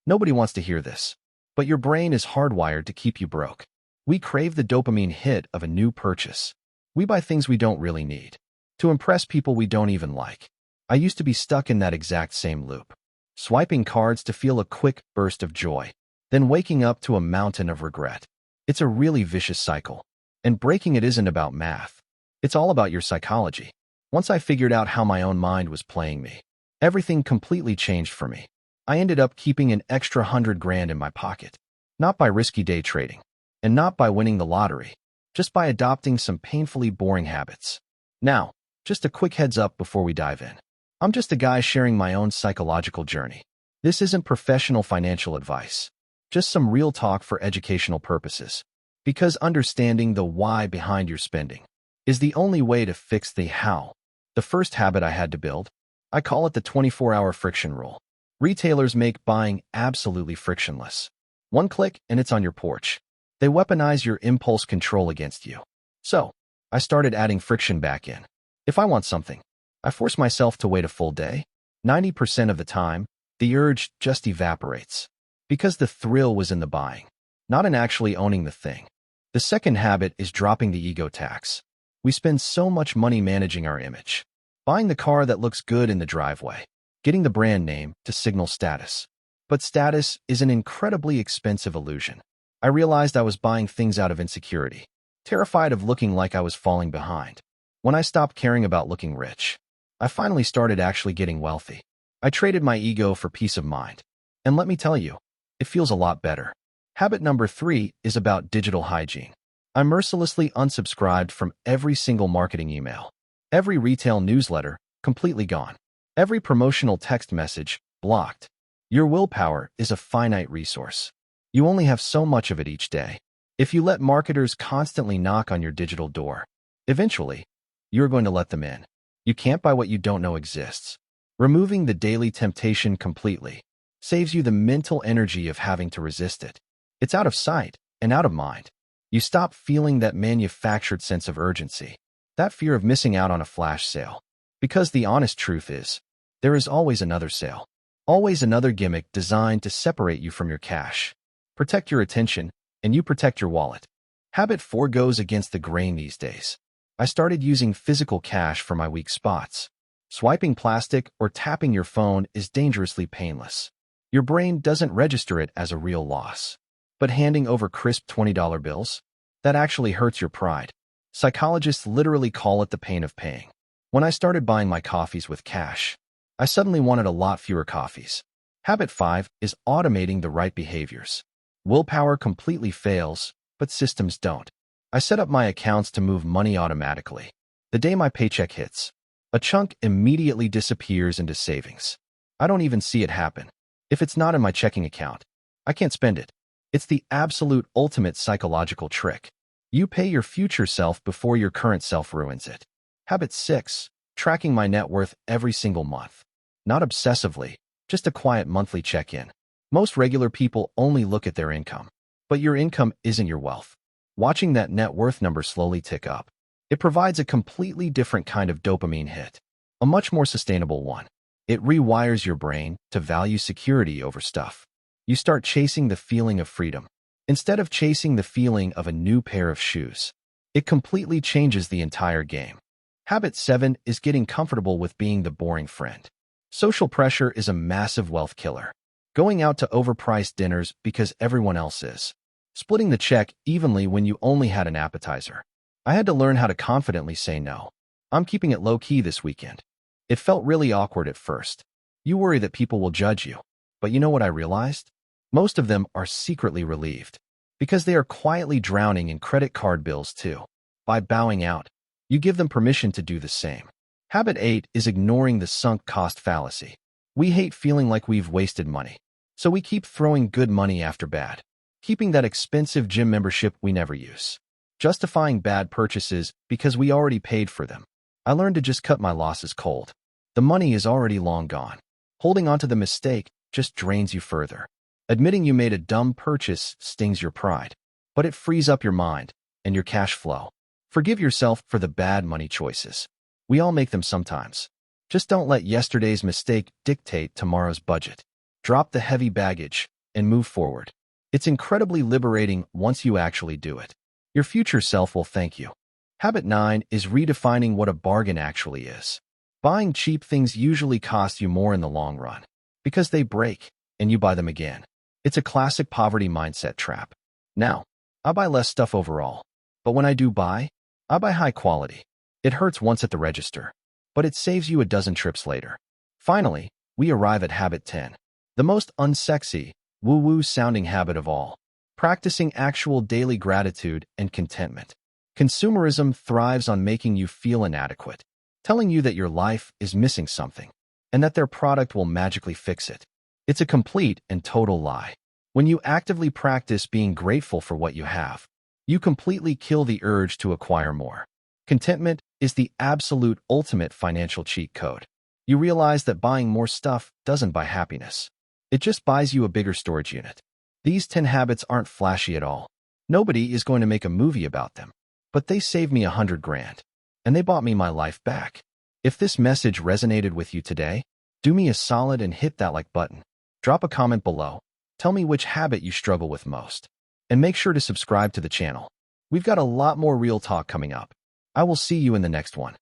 Nobody wants to hear this. But your brain is hardwired to keep you broke. We crave the dopamine hit of a new purchase. We buy things we don't really need, to impress people we don't even like. I used to be stuck in that exact same loop. Swiping cards to feel a quick burst of joy, then waking up to a mountain of regret. It's a really vicious cycle. And breaking it isn't about math. It's all about your psychology. Once I figured out how my own mind was playing me, everything completely changed for me. I ended up keeping an extra 100 grand in my pocket. Not by risky day trading, and not by winning the lottery, just by adopting some painfully boring habits. Now, just a quick heads up before we dive in. I'm just a guy sharing my own psychological journey. This isn't professional financial advice, just some real talk for educational purposes. Because understanding the why behind your spending is the only way to fix the how. The first habit I had to build, I call it the 24-hour friction rule. Retailers make buying absolutely frictionless. One click and it's on your porch. They weaponize your impulse control against you. So, I started adding friction back in. If I want something, I force myself to wait a full day. 90% of the time, the urge just evaporates. Because the thrill was in the buying, not in actually owning the thing. The second habit is dropping the ego tax. We spend so much money managing our image. Buying the car that looks good in the driveway. Getting the brand name to signal status. But status is an incredibly expensive illusion. I realized I was buying things out of insecurity, terrified of looking like I was falling behind. When I stopped caring about looking rich, I finally started actually getting wealthy. I traded my ego for peace of mind. And let me tell you, it feels a lot better. Habit number 3 is about digital hygiene. I mercilessly unsubscribed from every single marketing email, every retail newsletter, completely gone. Every promotional text message, blocked. Your willpower is a finite resource. You only have so much of it each day. If you let marketers constantly knock on your digital door, eventually, you're going to let them in. You can't buy what you don't know exists. Removing the daily temptation completely saves you the mental energy of having to resist it. It's out of sight and out of mind. You stop feeling that manufactured sense of urgency, that fear of missing out on a flash sale. Because the honest truth is, there is always another sale, always another gimmick designed to separate you from your cash, protect your attention, and you protect your wallet. Habit 4 goes against the grain these days. I started using physical cash for my weak spots. Swiping plastic or tapping your phone is dangerously painless. Your brain doesn't register it as a real loss. But handing over crisp $20 bills, that actually hurts your pride. Psychologists literally call it the pain of paying. When I started buying my coffees with cash, I suddenly wanted a lot fewer coffees. Habit 5 is automating the right behaviors. Willpower completely fails, but systems don't. I set up my accounts to move money automatically. The day my paycheck hits, a chunk immediately disappears into savings. I don't even see it happen. If it's not in my checking account, I can't spend it. It's the absolute ultimate psychological trick. You pay your future self before your current self ruins it. Habit 6, tracking my net worth every single month. Not obsessively, just a quiet monthly check-in. Most regular people only look at their income. But your income isn't your wealth. Watching that net worth number slowly tick up, it provides a completely different kind of dopamine hit. A much more sustainable one. It rewires your brain to value security over stuff. You start chasing the feeling of freedom, instead of chasing the feeling of a new pair of shoes. It completely changes the entire game. Habit 7 is getting comfortable with being the boring friend. Social pressure is a massive wealth killer. Going out to overpriced dinners because everyone else is. Splitting the check evenly when you only had an appetizer. I had to learn how to confidently say no. I'm keeping it low-key this weekend. It felt really awkward at first. You worry that people will judge you. But you know what I realized? Most of them are secretly relieved. Because they are quietly drowning in credit card bills too. By bowing out, you give them permission to do the same. Habit 8 is ignoring the sunk cost fallacy. We hate feeling like we've wasted money. So we keep throwing good money after bad. Keeping that expensive gym membership we never use. Justifying bad purchases because we already paid for them. I learned to just cut my losses cold. The money is already long gone. Holding on to the mistake just drains you further. Admitting you made a dumb purchase stings your pride. But it frees up your mind and your cash flow. Forgive yourself for the bad money choices. We all make them sometimes. Just don't let yesterday's mistake dictate tomorrow's budget. Drop the heavy baggage and move forward. It's incredibly liberating once you actually do it. Your future self will thank you. Habit 9 is redefining what a bargain actually is. Buying cheap things usually cost you more in the long run because they break and you buy them again. It's a classic poverty mindset trap. Now, I buy less stuff overall, but when I do buy, I buy high quality. It hurts once at the register, but it saves you a dozen trips later. Finally, we arrive at habit 10, the most unsexy, woo-woo sounding habit of all, practicing actual daily gratitude and contentment. Consumerism thrives on making you feel inadequate, telling you that your life is missing something, and that their product will magically fix it. It's a complete and total lie. When you actively practice being grateful for what you have, you completely kill the urge to acquire more. Contentment is the absolute ultimate financial cheat code. You realize that buying more stuff doesn't buy happiness. It just buys you a bigger storage unit. These 10 habits aren't flashy at all. Nobody is going to make a movie about them. But they saved me $100 grand. And they bought me my life back. If this message resonated with you today, do me a solid and hit that like button. Drop a comment below. Tell me which habit you struggle with most. And make sure to subscribe to the channel. We've got a lot more real talk coming up. I will see you in the next one.